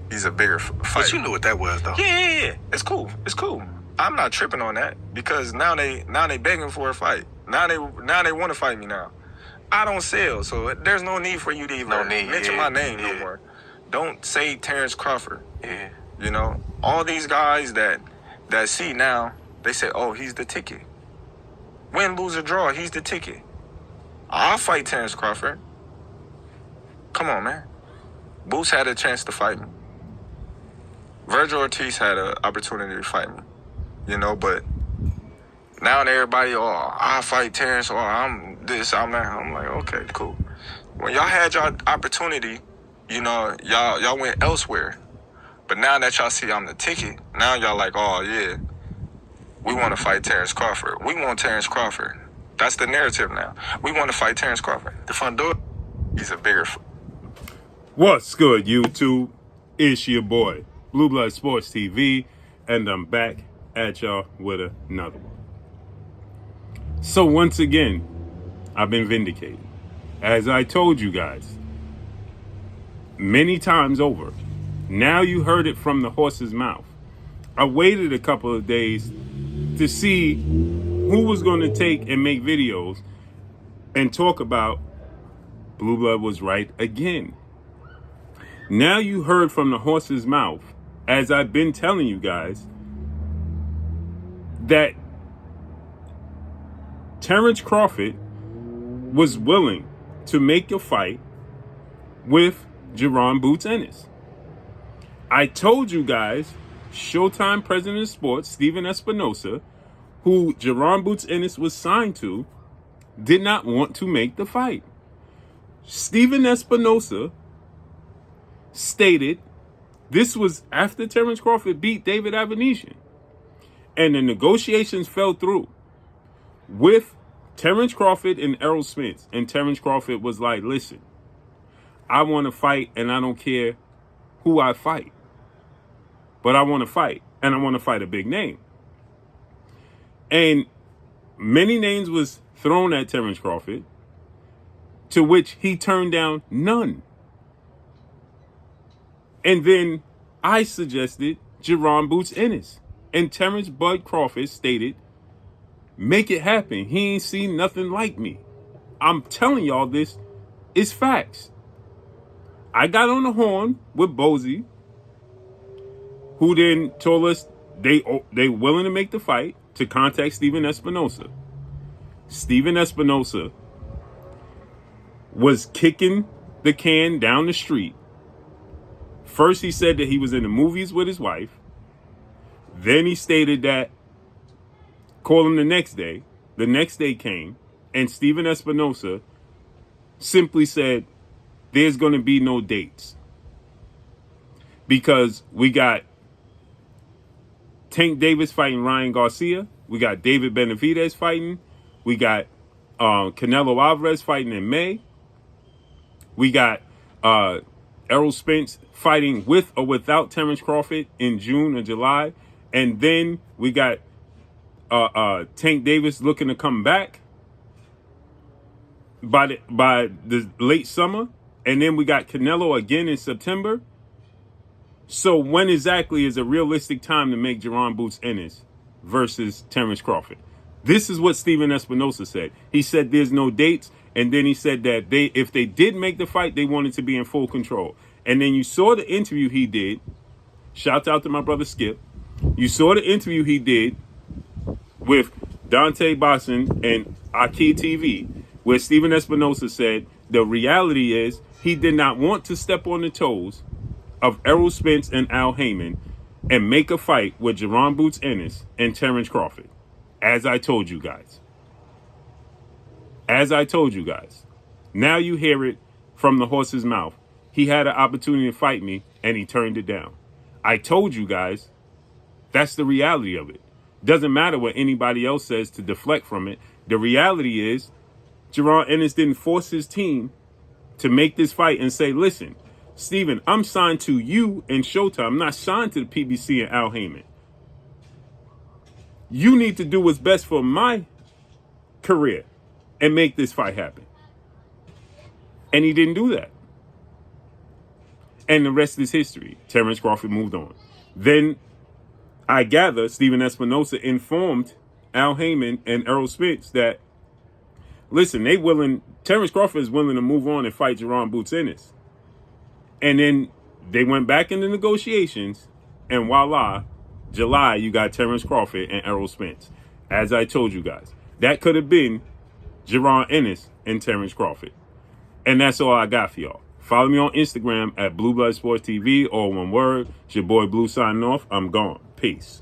He's a bigger fighter. But you knew what that was, though. Yeah. It's cool. I'm not tripping on that because now they begging for a fight. Now they want to fight me now. I don't sell, so there's no need for you to even mention my name no more. Don't say Terence Crawford. Yeah. You know, all these guys that see now, they say, oh, he's the ticket. Win, lose, or draw, he's the ticket. I'll fight Terence Crawford. Come on, man. Boots had a chance to fight me. Virgil Ortiz had an opportunity to fight me. You know, but now everybody, I'll fight Terence, I'm this, I'm that. I'm like, okay, cool. When y'all had your opportunity, you know, y'all went elsewhere. But now that y'all see I'm the ticket, now y'all like, oh, yeah, we want to fight Terence Crawford. We want Terence Crawford. That's the narrative now. We want to fight Terence Crawford. The Fundor, he's a bigger... What's good, YouTube? It's your boy, Blue Blood Sports TV, and I'm back at y'all with another one. So once again, I've been vindicated. As I told you guys many times over, now you heard it from the horse's mouth. I waited a couple of days to see who was going to take and make videos and talk about Blue Blood was right again. Now you heard from the horse's mouth, as I've been telling you guys, that Terence Crawford was willing to make a fight with Jaron Boots Ennis. I told you guys, Showtime President of Sports, Steven Espinosa, who Jaron Boots Ennis was signed to, did not want to make the fight. Steven Espinosa stated this was after Terence Crawford beat David Avanesian, and the negotiations fell through with Terence Crawford and Errol Spence. And Terence Crawford was like, listen, I want to fight and I don't care who I fight, but I want to fight, and I want to fight a big name. And many names was thrown at Terence Crawford, to which he turned down none. And then I suggested Jaron Boots Ennis, and Terence Bud Crawford stated, make it happen. He ain't seen nothing like me. I'm telling y'all this is facts. I got on the horn with Bozy, who then told us they willing to make the fight, to contact Steven Espinosa. Steven Espinosa was kicking the can down the street. First, he said that he was in the movies with his wife. Then he stated that, call him the next day. The next day came, and Steven Espinosa simply said, there's going to be no dates. Because we got Tank Davis fighting Ryan Garcia. We got David Benavidez fighting. We got Canelo Alvarez fighting in May. We got Errol Spence fighting with or without Terence Crawford in June or July. And then we got Tank Davis looking to come back by the late summer. And then we got Canelo again in September. So when exactly is a realistic time to make Jaron Boots Ennis versus Terence Crawford? This is what Steven Espinosa said. He said there's no dates, and then he said that if they did make the fight, they wanted to be in full control. And then you saw the interview he did. Shout out to my brother Skip. You saw the interview he did with Dante Bosson and Aki TV, where Steven Espinosa said the reality is he did not want to step on the toes of Errol Spence and Al Heyman and make a fight with Jaron Boots Ennis and Terence Crawford. As I told you guys. As I told you guys. Now you hear it from the horse's mouth. He had an opportunity to fight me, and he turned it down. I told you guys, that's the reality of it. Doesn't matter what anybody else says to deflect from it. The reality is, Jaron Ennis didn't force his team to make this fight and say, listen, Steven, I'm signed to you and Showtime. I'm not signed to the PBC and Al Heyman. You need to do what's best for my career and make this fight happen. And he didn't do that. And the rest is history. Terence Crawford moved on. Then I gather Stephen Espinosa informed Al Heyman and Errol Spence that, listen, Terence Crawford is willing to move on and fight Jaron Boots Ennis. And then they went back into negotiations, and voila, July, you got Terence Crawford and Errol Spence. As I told you guys, that could have been Jaron Ennis and Terence Crawford. And that's all I got for y'all. Follow me on Instagram at Blue Blood Sports TV, all one word. It's your boy Blue signing off. I'm gone. Peace.